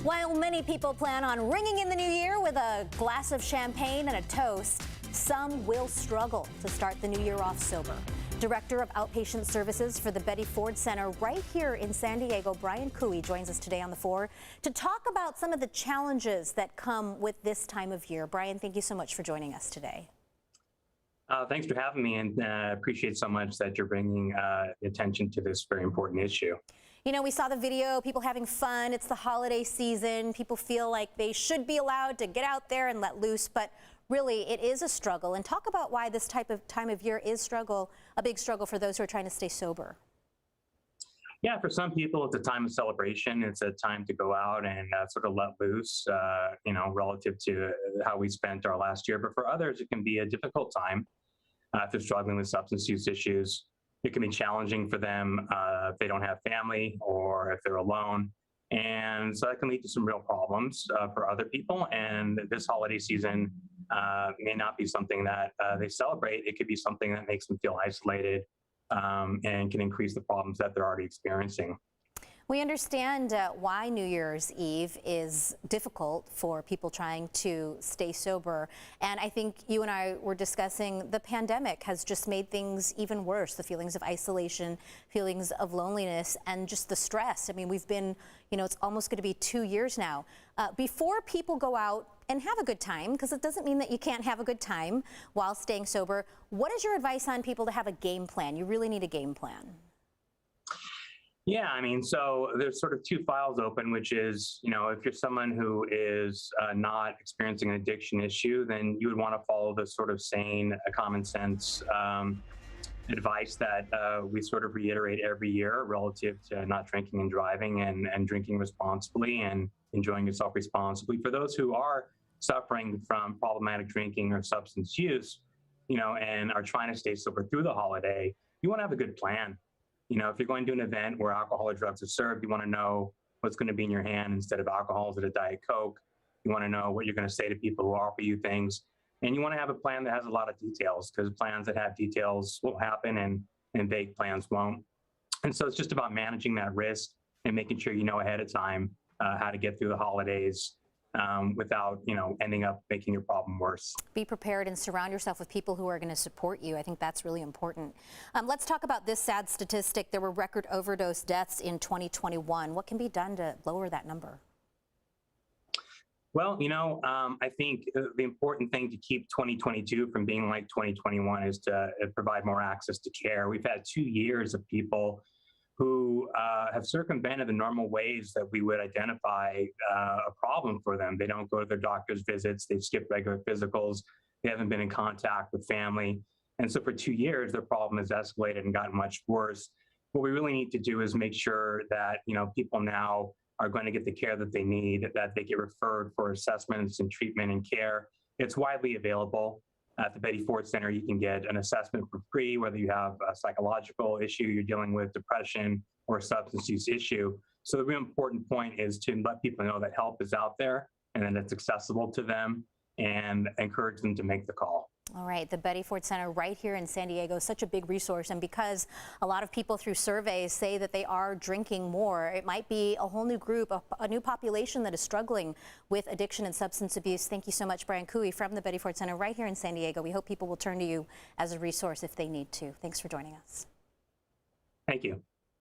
While many people plan on ringing in the new year with a glass of champagne and a toast, some will struggle to start the new year off sober. Director of Outpatient Services for the Betty Ford Center right here in San Diego, Brian Couey, joins us today on the 4 to talk about some of the challenges that come with this time of year. Brian, thank you so much for joining us today. Thanks for having me, and appreciate so much that you're bringing attention to this very important issue. You know, we saw the video, people having fun. It's the holiday season. People feel like they should be allowed to get out there and let loose, but really it is a struggle. And talk about why this time of year is a big struggle for those who are trying to stay sober. Yeah, for some people, it's a time of celebration. It's a time to go out and sort of let loose, relative to how we spent our last year. But for others, it can be a difficult time if they're struggling with substance use issues. It can be challenging for them if they don't have family or if they're alone. And so that can lead to some real problems for other people. And this holiday season may not be something that they celebrate. It could be something that makes them feel isolated and can increase the problems that they're already experiencing. We understand why New Year's Eve is difficult for people trying to stay sober. And I think you and I were discussing the pandemic has just made things even worse. The feelings of isolation, feelings of loneliness, and just the stress. I mean, we've been, it's almost going to be 2 years now. Before people go out and have a good time, because it doesn't mean that you can't have a good time while staying sober, what is your advice on people to have a game plan? You really need a game plan. Yeah, so there's sort of two files open, which is, if you're someone who is not experiencing an addiction issue, then you would want to follow the sort of sane, common sense advice that we sort of reiterate every year relative to not drinking and driving and drinking responsibly and enjoying yourself responsibly. For those who are suffering from problematic drinking or substance use, and are trying to stay sober through the holiday, you want to have a good plan. If you're going to an event where alcohol or drugs are served, you want to know what's going to be in your hand instead of alcohol. Is it a Diet Coke? You want to know what you're going to say to people who offer you things. And you want to have a plan that has a lot of details, because plans that have details will happen and vague plans won't. And so it's just about managing that risk and making sure you know ahead of time how to get through the holidays without, ending up making your problem worse. Be prepared and surround yourself with people who are going to support you. I think that's really important. Let's talk about this sad statistic. There were record overdose deaths in 2021. What can be done to lower that number? Well, I think the important thing to keep 2022 from being like 2021 is to provide more access to care. We've had 2 years of people who have circumvented the normal ways that we would identify a problem for them. They don't go to their doctor's visits. They've skipped regular physicals. They haven't been in contact with family. And so for 2 years, their problem has escalated and gotten much worse. What we really need to do is make sure that, people now are going to get the care that they need, that they get referred for assessments and treatment and care. It's widely available. At the Betty Ford Center, you can get an assessment for free, whether you have a psychological issue, you're dealing with depression, or a substance use issue. So the real important point is to let people know that help is out there and that it's accessible to them, and encourage them to make the call. All right, the Betty Ford Center right here in San Diego is such a big resource, and because a lot of people through surveys say that they are drinking more, it might be a whole new group, a new population that is struggling with addiction and substance abuse. Thank you so much, Brian Couey from the Betty Ford Center right here in San Diego. We hope people will turn to you as a resource if they need to. Thanks for joining us. Thank you.